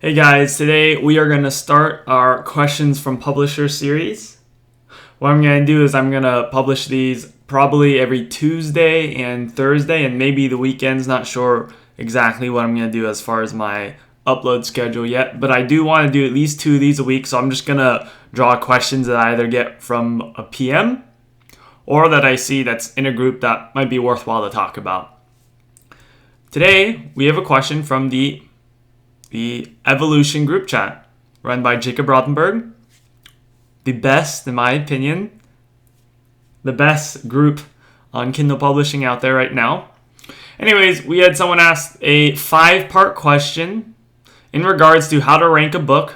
Hey guys, today we are going to start our questions from publisher series. What I'm going to do is I'm going to publish these probably every Tuesday and Thursday and maybe the weekends. Not sure exactly what I'm going to do as far as my upload schedule yet, but I do want to do at least 2 of these a week, so I'm just going to draw questions that I either get from a PM or that I see that's in a group that might be worthwhile to talk about. Today we have a question from the Evolution group chat run by Jacob Rothenberg. The best, in my opinion, the best group on Kindle publishing out there right now. Anyways, we had someone ask a 5-part question in regards to how to rank a book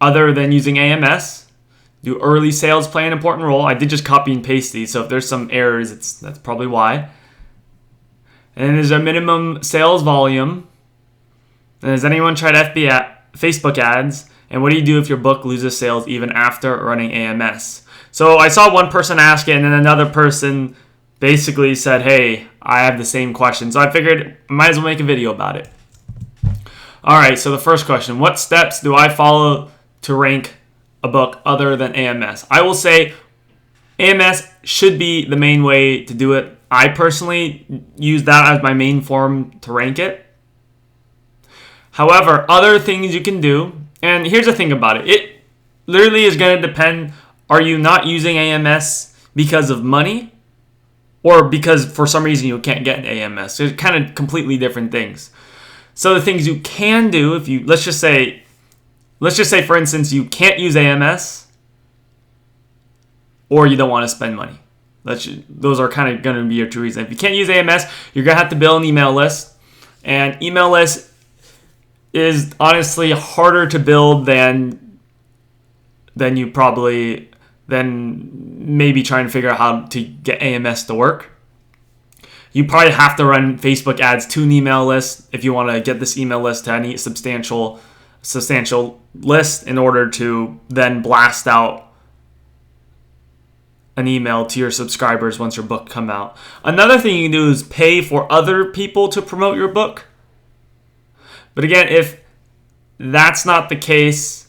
other than using AMS. Do early sales play an important role? I did just copy and paste these, so if there's some errors, that's probably why. And is there a minimum sales volume? And has anyone tried Facebook ads? And what do you do if your book loses sales even after running AMS? So I saw one person ask it, and then another person basically said, hey, I have the same question. So I figured I might as well make a video about it. All right, so the first question, what steps do I follow to rank a book other than AMS? I will say AMS should be the main way to do it. I personally use that as my main form to rank it. However, other things you can do, and here's the thing about it. It literally is going to depend, are you not using AMS because of money or because for some reason you can't get an AMS? They're kind of completely different things. So the things you can do, if you, let's just say for instance, you can't use AMS or you don't want to spend money. Those are kind of going to be your 2 reasons. If you can't use AMS, you're going to have to build an email list. And email list is honestly harder to build than maybe trying to figure out how to get AMS to work. You probably have to run Facebook ads to an email list if you want to get this email list to any substantial list in order to then blast out an email to your subscribers once your book come out. Another thing you can do is pay for other people to promote your book. But again, if that's not the case,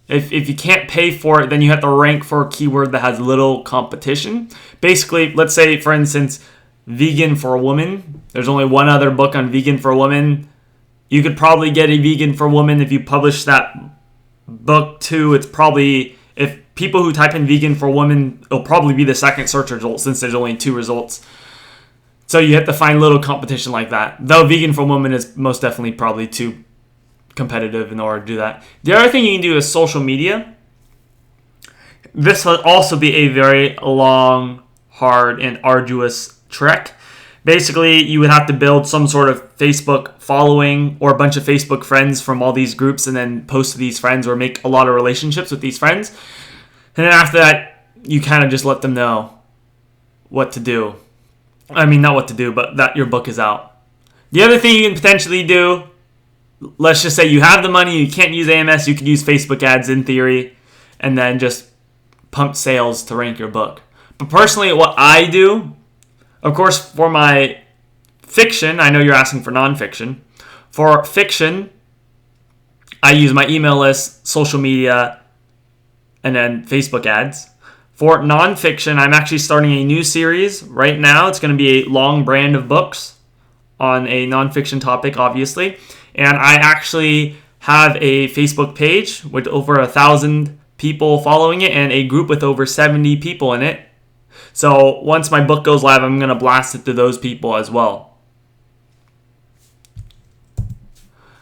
if you can't pay for it, then you have to rank for a keyword that has little competition. Basically, let's say, for instance, vegan for a woman. There's only one other book on vegan for a woman. You could probably get a vegan for a woman if you publish that book too. It's probably, if people who type in vegan for a woman, it'll probably be the second search result since there's only 2 results. So you have to find little competition like that. Though vegan for women is most definitely probably too competitive in order to do that. The other thing you can do is social media. This will also be a very long, hard, and arduous trek. Basically, you would have to build some sort of Facebook following or a bunch of Facebook friends from all these groups and then post to these friends or make a lot of relationships with these friends. And then after that, you kind of just let them know what to do. I mean, not what to do, but that your book is out. The other thing you can potentially do, let's just say you have the money, you can't use AMS, you could use Facebook ads in theory, and then just pump sales to rank your book. But personally, what I do, of course, for my fiction, I know you're asking for nonfiction. For fiction, I use my email list, social media, and then Facebook ads. For nonfiction, I'm actually starting a new series right now. It's going to be a long brand of books on a nonfiction topic, obviously. And I actually have a Facebook page with over 1,000 people following it and a group with over 70 people in it. So once my book goes live, I'm going to blast it to those people as well.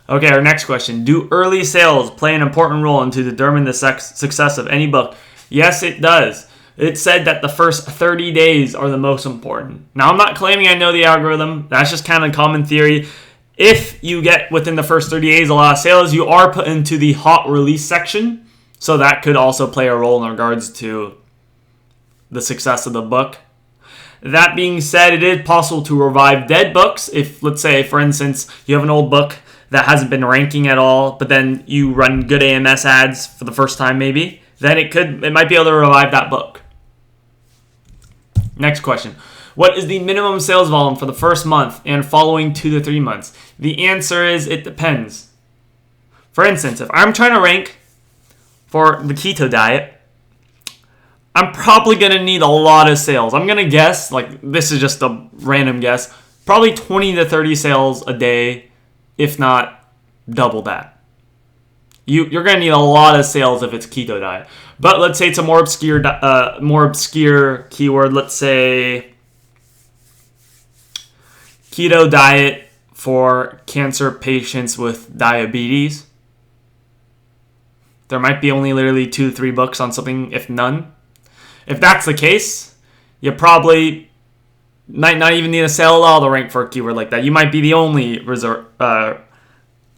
Okay, our next question. Do early sales play an important role into determine the success of any book? Yes, it does. It said that the first 30 days are the most important. Now, I'm not claiming I know the algorithm. That's just kind of common theory. If you get within the first 30 days a lot of sales, you are put into the hot release section. So that could also play a role in regards to the success of the book. That being said, it is possible to revive dead books. If, let's say, for instance, you have an old book that hasn't been ranking at all, but then you run good AMS ads for the first time maybe, then it might be able to revive that book. Next question. What is the minimum sales volume for the first month and following 2 to 3 months? The answer is it depends. For instance, if I'm trying to rank for the keto diet, I'm probably going to need a lot of sales. I'm going to guess, like this is just a random guess, probably 20 to 30 sales a day, if not double that. You're going to need a lot of sales if it's keto diet. But let's say it's a more obscure keyword. Let's say keto diet for cancer patients with diabetes. There might be only literally 2 to 3 books on something, if none. If that's the case, you probably might not even need a sale at all to rank for a keyword like that. You might be the only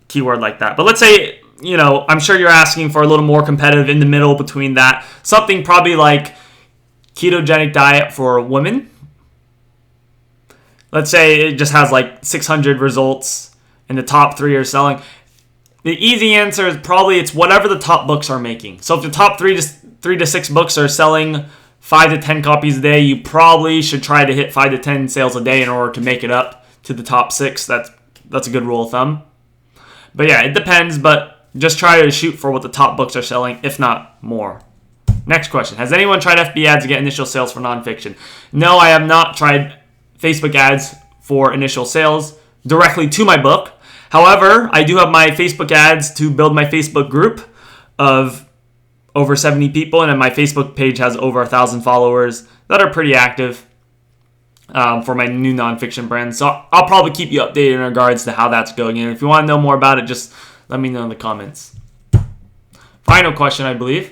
keyword like that. But let's say, I'm sure you're asking for a little more competitive in the middle between that. Something probably like ketogenic diet for women. Let's say it just has like 600 results and the top 3 are selling. The easy answer is probably it's whatever the top books are making. So if the top 3 to 6 books are selling 5 to 10 copies a day, you probably should try to hit 5 to 10 sales a day in order to make it up to the top 6. That's a good rule of thumb. But yeah, it depends, but just try to shoot for what the top books are selling, if not more. Next question. Has anyone tried FB ads to get initial sales for nonfiction? No, I have not tried Facebook ads for initial sales directly to my book. However, I do have my Facebook ads to build my Facebook group of over 70 people, and my Facebook page has over 1,000 followers that are pretty active for my new nonfiction brand. So I'll probably keep you updated in regards to how that's going. And if you want to know more about it, just let me know in the comments. Final question, I believe.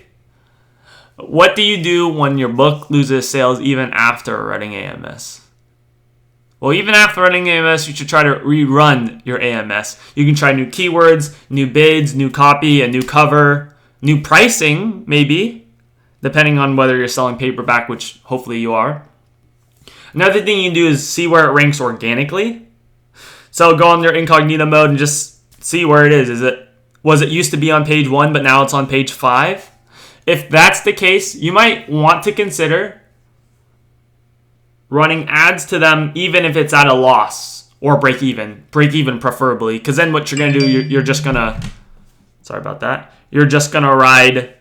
What do you do when your book loses sales even after running AMS? Well, even after running AMS, you should try to rerun your AMS. You can try new keywords, new bids, new copy, a new cover, new pricing, maybe, depending on whether you're selling paperback, which hopefully you are. Another thing you can do is see where it ranks organically. So go on your incognito mode and just see where it is. Was it used to be on page 1, but now it's on page 5? If that's the case, you might want to consider running ads to them even if it's at a loss or break even preferably, because then what you're going to do, you're just going to, sorry about that, you'll just ride,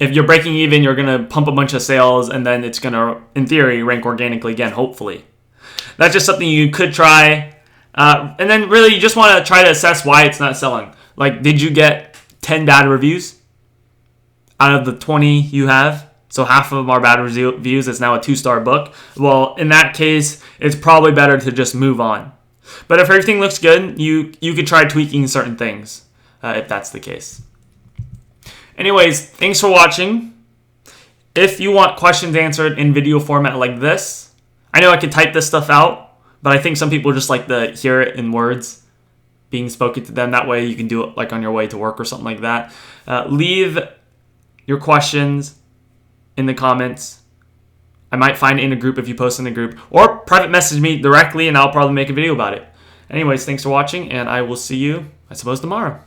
if you're breaking even, you're going to pump a bunch of sales, and then it's going to, in theory, rank organically again, hopefully. That's just something you could try. And then really you just want to try to assess why it's not selling. Like, did you get 10 bad reviews out of the 20 you have? So half of them are bad reviews. It's now a 2-star book. Well, in that case, it's probably better to just move on. But if everything looks good, you could try tweaking certain things if that's the case. Anyways, thanks for watching. If you want questions answered in video format like this, I know I could type this stuff out, but I think some people just like to hear it in words being spoken to them. That way you can do it like on your way to work or something like that. Leave your questions in the comments. I might find it in a group if you post in the group, or private message me directly and I'll probably make a video about it. Anyways, thanks for watching, and I will see you, I suppose, tomorrow.